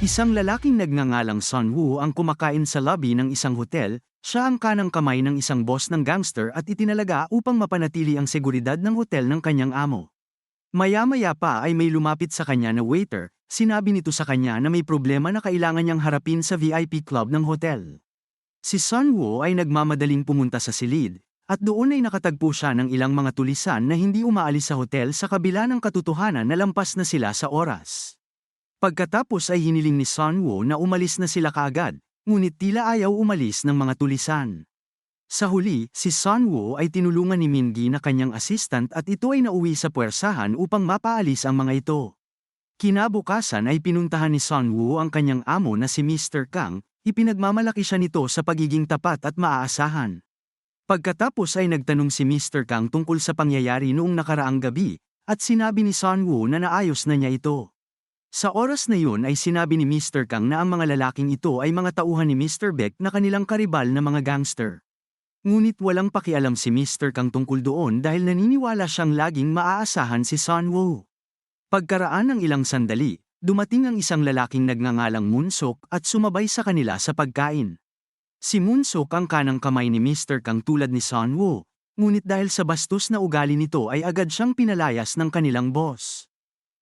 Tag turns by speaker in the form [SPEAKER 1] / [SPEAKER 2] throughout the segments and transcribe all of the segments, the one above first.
[SPEAKER 1] Isang lalaking nagngangalang Sun Woo ang kumakain sa lobby ng isang hotel, siya ang kanang kamay ng isang boss ng gangster at itinalaga upang mapanatili ang seguridad ng hotel ng kanyang amo. Maya-maya pa ay may lumapit sa kanya na waiter, sinabi nito sa kanya na may problema na kailangan niyang harapin sa VIP club ng hotel. Si Sun Woo ay nagmamadaling pumunta sa silid, at doon ay nakatagpo siya ng ilang mga tulisan na hindi umaalis sa hotel sa kabila ng katotohanan na lampas na sila sa oras. Pagkatapos ay hiniling ni Sun Woo na umalis na sila kaagad, ngunit tila ayaw umalis ng mga tulisan. Sa huli, si Sun Woo ay tinulungan ni Min-gi na kanyang assistant at ito ay nauwi sa puwersahan upang mapaalis ang mga ito. Kinabukasan ay pinuntahan ni Sun Woo ang kanyang amo na si Mr. Kang, ipinagmamalaki siya nito sa pagiging tapat at maaasahan. Pagkatapos ay nagtanong si Mr. Kang tungkol sa pangyayari noong nakaraang gabi, at sinabi ni Sun Woo na naayos na niya ito. Sa oras na yun ay sinabi ni Mr. Kang na ang mga lalaking ito ay mga tauhan ni Mr. Beck na kanilang karibal na mga gangster. Ngunit walang pakialam si Mr. Kang tungkol doon dahil naniniwala siyang laging maaasahan si Sun Woo. Pagkaraan ng ilang sandali, dumating ang isang lalaking nagngangalang Moonsok at sumabay sa kanila sa pagkain. Si Moonsok ang kanang kamay ni Mr. Kang tulad ni Sun Woo, ngunit dahil sa bastos na ugali nito ay agad siyang pinalayas ng kanilang boss.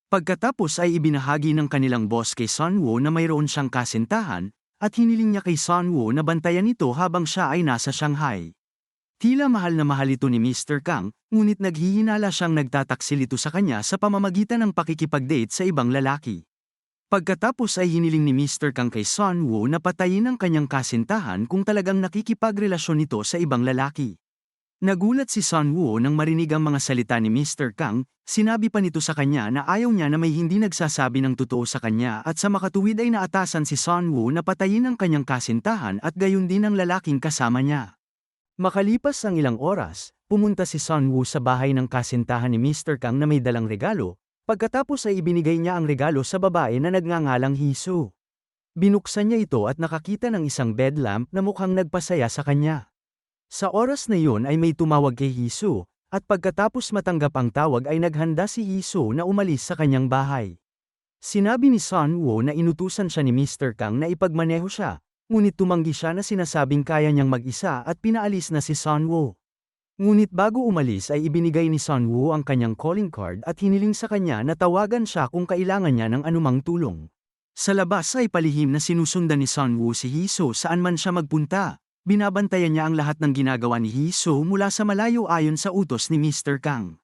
[SPEAKER 1] Pagkatapos ay ibinahagi ng kanilang boss kay Sun Woo na mayroon siyang kasintahan, at hiniling niya kay Sun Woo na bantayan ito habang siya ay nasa Shanghai. Tila mahal na mahal ito ni Mr. Kang, ngunit naghihinala siyang nagtataksil ito sa kanya sa pamamagitan ng pakikipag-date sa ibang lalaki. Pagkatapos ay hiniling ni Mr. Kang kay Sun Woo na patayin ang kanyang kasintahan kung talagang nakikipagrelasyon ito sa ibang lalaki. Nagulat si Sun Woo nang marinig ang mga salita ni Mr. Kang, sinabi pa nito sa kanya na ayaw niya na may hindi nagsasabi ng totoo sa kanya at sa makatuwid ay naatasan si Sun Woo na patayin ang kanyang kasintahan at gayon din ang lalaking kasama niya. Makalipas ang ilang oras, pumunta si Sun Woo sa bahay ng kasintahan ni Mr. Kang na may dalang regalo, pagkatapos ay ibinigay niya ang regalo sa babae na nagngangalang Hee-soo. Binuksan niya ito at nakakita ng isang bed lamp na mukhang nagpasaya sa kanya. Sa oras na iyon ay may tumawag kay Hee-soo, at pagkatapos matanggap ang tawag ay naghanda si Hee-soo na umalis sa kanyang bahay. Sinabi ni Sun Woo na inutusan siya ni Mr. Kang na ipagmaneho siya, ngunit tumanggi siya na sinasabing kaya niyang mag-isa at pinaalis na si Sun Woo. Ngunit bago umalis ay ibinigay ni Sun Woo ang kanyang calling card at hiniling sa kanya na tawagan siya kung kailangan niya ng anumang tulong. Sa labas ay palihim na sinusundan ni Sun Woo si Hee-soo saan man siya magpunta. Binabantayan niya ang lahat ng ginagawa ni Hee-soo mula sa malayo ayon sa utos ni Mr. Kang.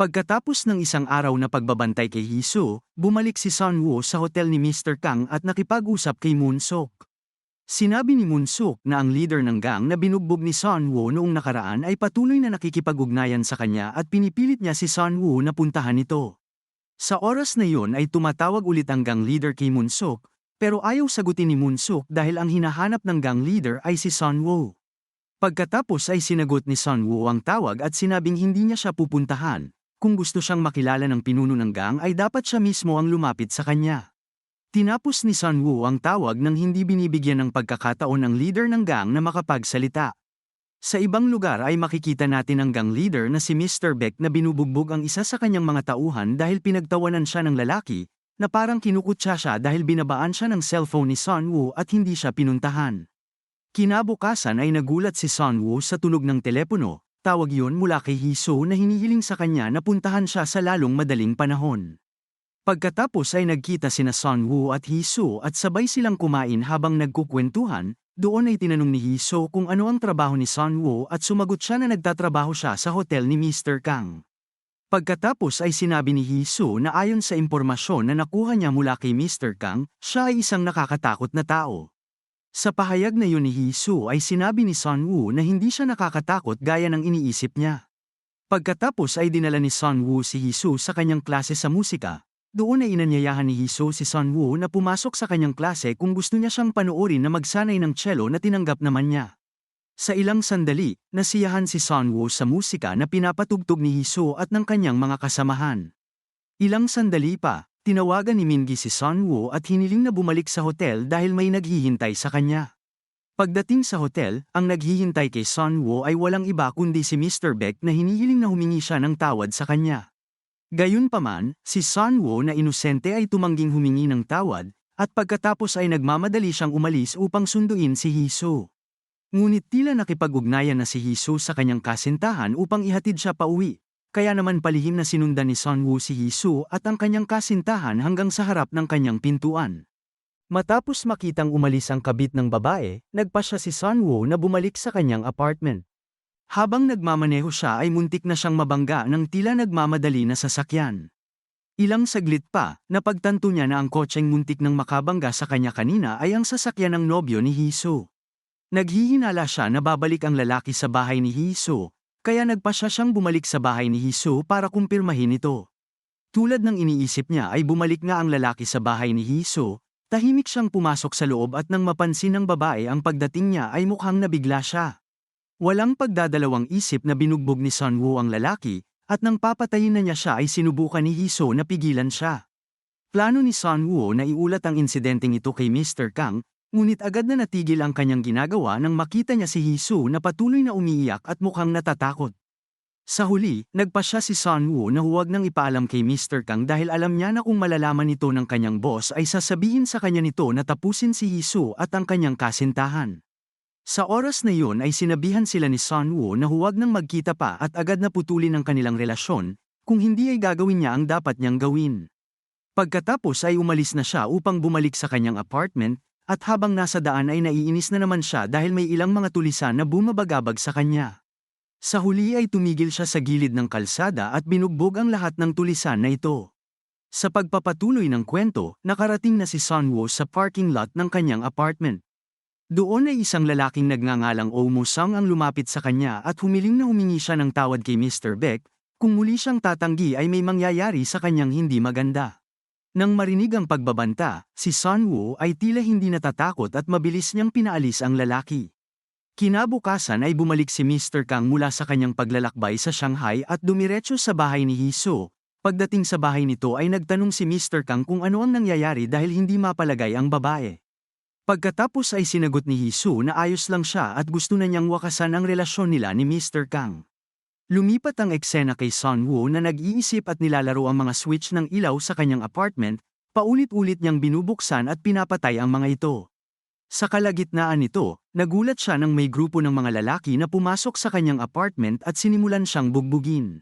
[SPEAKER 1] Pagkatapos ng isang araw na pagbabantay kay Hee-soo, bumalik si Sun Woo sa hotel ni Mr. Kang at nakipag-usap kay Moonsok. Sinabi ni Moonsok na ang leader ng gang na binugbog ni Sun Woo noong nakaraan ay patuloy na nakikipag-ugnayan sa kanya at pinipilit niya si Sun Woo na puntahan ito. Sa oras na iyon ay tumatawag ulit ang gang leader kay Moonsok, pero ayaw sagutin ni Moonsok dahil ang hinahanap ng gang leader ay si Sun Woo. Pagkatapos ay sinagot ni Sun Woo ang tawag at sinabing hindi niya siya pupuntahan. Kung gusto siyang makilala ng pinuno ng gang ay dapat siya mismo ang lumapit sa kanya. Tinapos ni Sun Woo ang tawag nang hindi binibigyan ng pagkakataon ang leader ng gang na makapagsalita. Sa ibang lugar ay makikita natin ang gang leader na si Mr. Beck na binubugbog ang isa sa kanyang mga tauhan dahil pinagtawanan siya ng lalaki, na parang kinukutsa siya dahil binabaan siya ng cellphone ni Sun Woo at hindi siya pinuntahan. Kinabukasan ay nagulat si Sun Woo sa tunog ng telepono, tawag yun mula kay Hee-soo na hinihiling sa kanya na puntahan siya sa lalong madaling panahon. Pagkatapos ay nagkita sina Sun Woo at Hee-soo at sabay silang kumain habang nagkukwentuhan, doon ay tinanong ni Hee-soo kung ano ang trabaho ni Sun Woo at sumagot siya na nagtatrabaho siya sa hotel ni Mr. Kang. Pagkatapos ay sinabi ni Hee-soo na ayon sa impormasyon na nakuha niya mula kay Mr. Kang, siya ay isang nakakatakot na tao. Sa pahayag na yun ni Hee-soo ay sinabi ni Sun Woo na hindi siya nakakatakot gaya ng iniisip niya. Pagkatapos ay dinala ni Sun Woo si Hee-soo sa kanyang klase sa musika. Doon ay inanyayahan ni Hee-soo si Sun Woo na pumasok sa kanyang klase kung gusto niya siyang panoorin na magsanay ng cello na tinanggap naman niya. Sa ilang sandali, nasiyahan si Sun Woo sa musika na pinapatugtog ni Hee-soo at ng kanyang mga kasamahan. Ilang sandali pa, tinawagan ni Min-gi si Sun Woo at hiniling na bumalik sa hotel dahil may naghihintay sa kanya. Pagdating sa hotel, ang naghihintay kay Sun Woo ay walang iba kundi si Mr. Beck na hinihiling na humingi siya ng tawad sa kanya. Gayunpaman, si Sun Woo na inosente ay tumangging humingi ng tawad, At pagkatapos ay nagmamadali siyang umalis upang sunduin si Jisoo. Ngunit tila nakipag-ugnayan na si Jisoo sa kanyang kasintahan upang ihatid siya pauwi. Kaya naman palihim na sinundan ni Sunwoo si Jisoo at ang kanyang kasintahan hanggang sa harap ng kanyang pintuan. Matapos makitang umalis ang kabit ng babae, nagpasya si Sunwoo na bumalik sa kanyang apartment. Habang nagmamaneho siya ay muntik na siyang mabangga ng tila nagmamadali na sasakyan. Ilang saglit pa, napagtanto niya na ang kotseng muntik nang makabangga sa kanya kanina ay ang sasakyan ng nobyo ni Jisoo. Naghihinala siya na babalik ang lalaki sa bahay ni Jisoo, kaya nagpasya siyang bumalik sa bahay ni Jisoo para kumpirmahin ito. Tulad ng iniisip niya ay bumalik nga ang lalaki sa bahay ni Jisoo. Tahimik siyang pumasok sa loob at nang mapansin ng babae ang pagdating niya ay mukhang nabigla siya. Walang pagdadalawang isip na binugbog ni Sunwoo ang lalaki, at nang papatayin na niya siya ay sinubukan ni Jisoo na pigilan siya. Plano ni Sunwoo na iulat ang insidenteng ito kay Mr. Kang, ngunit agad na natigil ang kanyang ginagawa nang makita niya si Jisoo na patuloy na umiiyak at mukhang natatakot. Sa huli, nagpasya si Sunwoo na huwag nang ipaalam kay Mr. Kang dahil alam niya na kung malalaman nito ng kanyang boss ay sasabihin sa kanya nito na tapusin si Jisoo at ang kanyang kasintahan. Sa oras na iyon ay sinabihan sila ni Sunwoo na huwag nang magkita pa at agad na putulin ang kanilang relasyon, kung hindi ay gagawin niya ang dapat niyang gawin. Pagkatapos ay umalis na siya upang bumalik sa kanyang apartment, at habang nasa daan ay naiinis na naman siya dahil may ilang mga tulisan na bumabagabag sa kanya. Sa huli ay tumigil siya sa gilid ng kalsada at binugbog ang lahat ng tulisan na ito. Sa pagpapatuloy ng kwento, nakarating na si Sunwoo sa parking lot ng kanyang apartment. Doon ay isang lalaking nagngangalang Oh Musang ang lumapit sa kanya at humiling na humingi siya ng tawad kay Mr. Baek, kung muli siyang tatanggi ay may mangyayari sa kanyang hindi maganda. Nang marinig ang pagbabanta, si Sunwoo ay tila hindi natatakot at mabilis niyang pinaalis ang lalaki. Kinabukasan ay bumalik si Mr. Kang mula sa kanyang paglalakbay sa Shanghai at dumiretso sa bahay ni Jisoo. Pagdating sa bahay nito ay nagtanong si Mr. Kang kung ano ang nangyayari dahil hindi mapalagay ang babae. Pagkatapos ay sinagot ni Jisoo na ayos lang siya at gusto na niyang wakasan ang relasyon nila ni Mr. Kang. Lumipat ang eksena kay Sunwoo na nag-iisip at nilalaro ang mga switch ng ilaw sa kanyang apartment, paulit-ulit niyang binubuksan at pinapatay ang mga ito. Sa kalagitnaan nito, nagulat siya nang may grupo ng mga lalaki na pumasok sa kanyang apartment at sinimulan siyang bugbugin.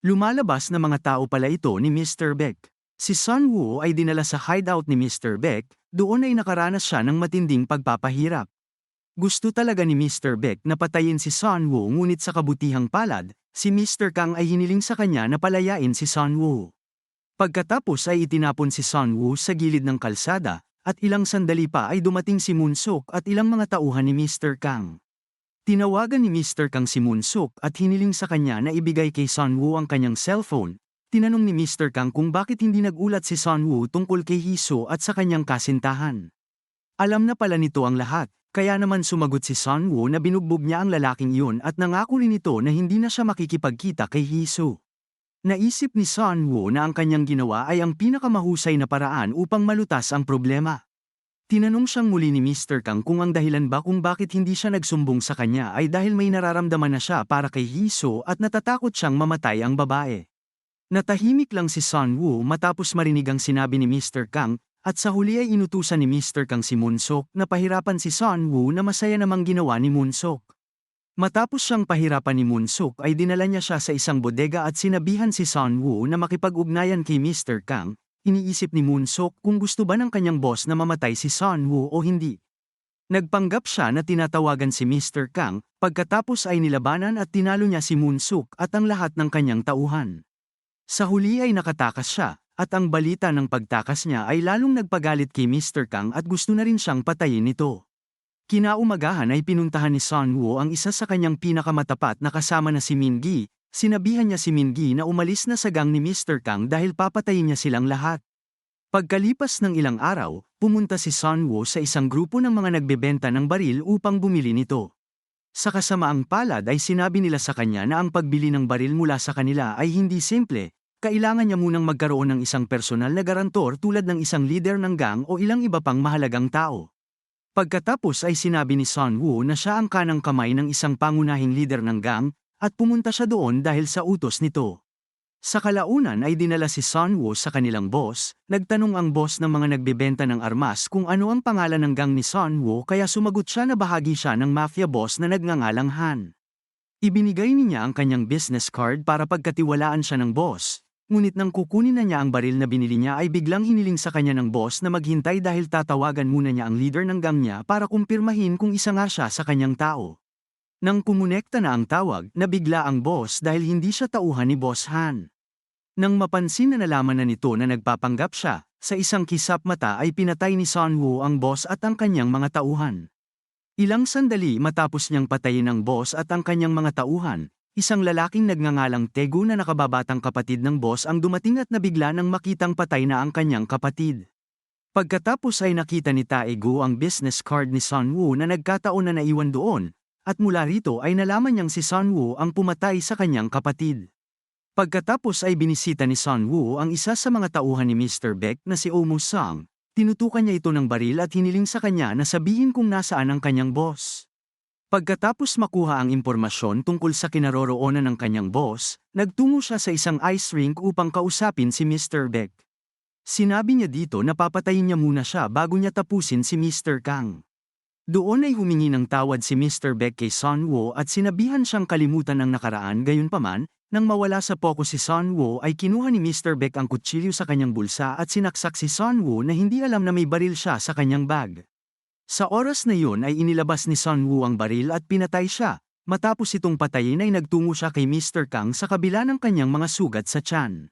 [SPEAKER 1] Lumalabas na mga tao pala ito ni Mr. Baek. Si Sunwoo ay dinala sa hideout ni Mr. Baek, doon ay nakaranas siya ng matinding pagpapahirap. Gusto talaga ni Mr. Baek na patayin si Sunwoo ngunit sa kabutihang palad, si Mr. Kang ay hiniling sa kanya na palayain si Sunwoo. Pagkatapos ay itinapon si Sunwoo sa gilid ng kalsada, at ilang sandali pa ay dumating si Moonsuk at ilang mga tauhan ni Mr. Kang. Tinawagan ni Mr. Kang si Moonsuk at hiniling sa kanya na ibigay kay Sunwoo ang kanyang cellphone. Tinanong ni Mr. Kang kung bakit hindi nagulat si Sunwoo tungkol kay Jisoo at sa kanyang kasintahan. Alam na pala nito ang lahat, kaya naman sumagot si Sunwoo na binugbog niya ang lalaking iyon at nangako rin ito na hindi na siya makikipagkita kay Jisoo. Naisip ni Sunwoo na ang kanyang ginawa ay ang pinakamahusay na paraan upang malutas ang problema. Tinanong siyang muli ni Mr. Kang kung ang dahilan ba kung bakit hindi siya nagsumbong sa kanya ay dahil may nararamdaman na siya para kay Jisoo at natatakot siyang mamatay ang babae. Natahimik lang si Sunwoo matapos marinig ang sinabi ni Mr. Kang, at sa huli ay inutusan ni Mr. Kang si Moonsuk na pahirapan si Sunwoo na masaya namang ginawa ni Moonsuk. Matapos siyang pahirapan ni Moonsuk ay dinala niya siya sa isang bodega at sinabihan si Sunwoo na makipag-ugnayan kay Mr. Kang. Iniisip ni Moonsuk kung gusto ba ng kanyang boss na mamatay si Sunwoo o hindi. Nagpanggap siya na tinatawagan si Mr. Kang, pagkatapos ay nilabanan at tinalo niya si Moonsuk at ang lahat ng kanyang tauhan. Sa huli ay nakatakas siya, at ang balita ng pagtakas niya ay lalong nagpagalit kay Mr. Kang at gusto na rin siyang patayin nito. Kinaumagahan ay pinuntahan ni Sunwoo ang isa sa kanyang pinakamatapat na kasama na si Mingi. Sinabihan niya si Mingi na umalis na sa gang ni Mr. Kang dahil papatayin niya silang lahat. Pagkalipas ng ilang araw, pumunta si Sunwoo sa isang grupo ng mga nagbebenta ng baril upang bumili nito. Sa kasamaang palad ay sinabi nila sa kanya na ang pagbili ng baril mula sa kanila ay hindi simple, kailangan niya munang magkaroon ng isang personal na garantor tulad ng isang leader ng gang o ilang iba pang mahalagang tao. Pagkatapos ay sinabi ni Sunwoo na siya ang kanang kamay ng isang pangunahing leader ng gang, at pumunta siya doon dahil sa utos nito. Sa kalaunan ay dinala si Sun Woo sa kanilang boss, nagtanong ang boss ng mga nagbebenta ng armas kung ano ang pangalan ng gang ni Sun Woo kaya sumagot siya na bahagi siya ng mafia boss na nagngangalang Han. Ibinigay niya ang kanyang business card para pagkatiwalaan siya ng boss, ngunit nang kukunin na niya ang baril na binili niya ay biglang hiniling sa kanya ng boss na maghintay dahil tatawagan muna niya ang leader ng gang niya para kumpirmahin kung isa nga siya sa kanyang tao. Nang kumonekta na ang tawag, nabigla ang boss dahil hindi siya tauhan ni Boss Han. Nang mapansin na nalaman na nito na nagpapanggap siya, sa isang kisap mata ay pinatay ni Sun Woo ang boss at ang kanyang mga tauhan. Ilang sandali matapos niyang patayin ang boss at ang kanyang mga tauhan, isang lalaking nagngangalang Taegu na nakababatang kapatid ng boss ang dumating at nabigla nang makitang patay na ang kanyang kapatid. Pagkatapos ay nakita ni Taegu ang business card ni Sun Woo na nagkataon na naiwan doon, at mula rito ay nalaman niyang si Sun Woo ang pumatay sa kanyang kapatid. Pagkatapos ay binisita ni Sun Woo ang isa sa mga tauhan ni Mr. Beck na si Oh Sang. Tinutukan niya ito ng baril at hiniling sa kanya na sabihin kung nasaan ang kanyang boss. Pagkatapos makuha ang impormasyon tungkol sa kinaroroonan ng kanyang boss, nagtungo siya sa isang ice rink upang kausapin si Mr. Beck. Sinabi niya dito na papatayin niya muna siya bago niya tapusin si Mr. Kang. Doon ay humingi ng tawad si Mr. Beck kay Sun Woo at sinabihan siyang kalimutan ang nakaraan gayunpaman, nang mawala sa pokus si Sun Woo ay kinuha ni Mr. Beck ang kutsilyo sa kanyang bulsa at sinaksak si Sun Woo na hindi alam na may baril siya sa kanyang bag. Sa oras na yun ay inilabas ni Sun Woo ang baril at pinatay siya, matapos itong patayin ay nagtungo siya kay Mr. Kang sa kabila ng kanyang mga sugat sa tiyan.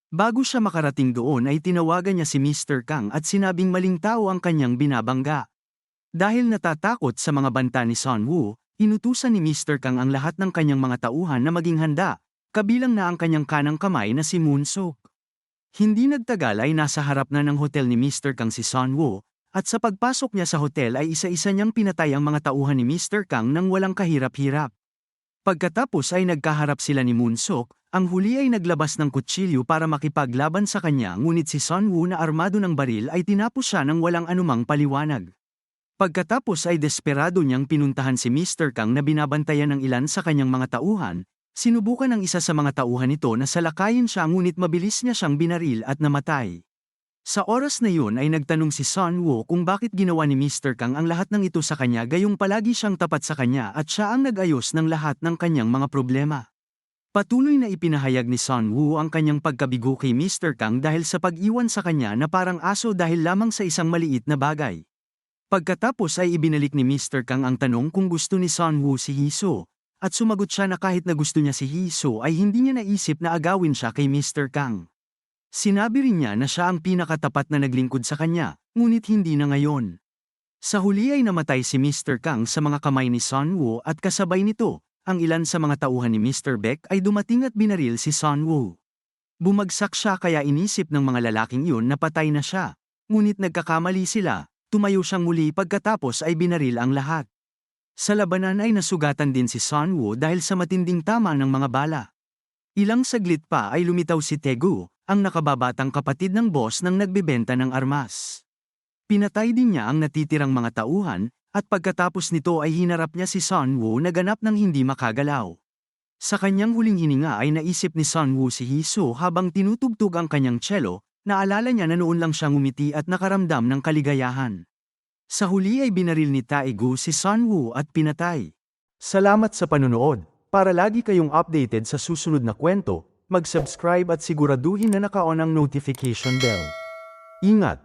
[SPEAKER 1] Bago siya makarating doon ay tinawagan niya si Mr. Kang at sinabing maling tao ang kanyang binabangga. Dahil natatakot sa mga banta ni Sun Woo, inutusan ni Mr. Kang ang lahat ng kanyang mga tauhan na maging handa, kabilang na ang kanyang kanang kamay na si Moon Sok. Hindi nagtagal ay nasa harap na ng hotel ni Mr. Kang si Sun Woo, at sa pagpasok niya sa hotel ay isa-isa niyang pinatay ang mga tauhan ni Mr. Kang nang walang kahirap-hirap. Pagkatapos ay nagkaharap sila ni Moon Sok, ang huli ay naglabas ng kutsilyo para makipaglaban sa kanya ngunit si Sun Woo na armado ng baril ay tinapos siya nang walang anumang paliwanag. Pagkatapos ay desperado niyang pinuntahan si Mr. Kang na binabantayan ng ilan sa kanyang mga tauhan, sinubukan ng isa sa mga tauhan nito na salakayin siya ngunit mabilis niya siyang binaril at namatay. Sa oras na yun ay nagtanong si Sun Woo kung bakit ginawa ni Mr. Kang ang lahat ng ito sa kanya gayong palagi siyang tapat sa kanya at siya ang nag-ayos ng lahat ng kanyang mga problema. Patuloy na ipinahayag ni Sun Woo ang kanyang pagkabigo kay Mr. Kang dahil sa pag-iwan sa kanya na parang aso dahil lamang sa isang maliit na bagay. Pagkatapos ay ibinalik ni Mr. Kang ang tanong kung gusto ni Sun Woo si Hee-soo, at sumagot siya na kahit na gusto niya si Hee-soo ay hindi niya naisip na agawin siya kay Mr. Kang. Sinabi rin niya na siya ang pinakatapat na naglingkod sa kanya, ngunit hindi na ngayon. Sa huli ay namatay si Mr. Kang sa mga kamay ni Sun Woo at kasabay nito, ang ilan sa mga tauhan ni Mr. Beck ay dumating at binaril si Sun Woo. Bumagsak siya kaya inisip ng mga lalaking iyon na patay na siya, ngunit nagkakamali sila. Tumayo siyang muli pagkatapos ay binaril ang lahat. Sa labanan ay nasugatan din si Sun Woo dahil sa matinding tama ng mga bala. Ilang saglit pa ay lumitaw si Taegu, ang nakababatang kapatid ng boss ng nagbebenta ng armas. Pinatay din niya ang natitirang mga tauhan, at pagkatapos nito ay hinarap niya si Sun Woo na ganap ng hindi makagalaw. Sa kanyang huling hininga ay naisip ni Sun Woo si Hee-soo habang tinutugtog ang kanyang cello. Naalala niya na noon lang siyang ngumiti at nakaramdam ng kaligayahan. Sa huli ay binaril ni Taegu si Sun Woo at pinatay. Salamat sa panunood. Para lagi kayong updated sa susunod na kwento, mag-subscribe at siguraduhin na naka-on ang notification bell. Ingat!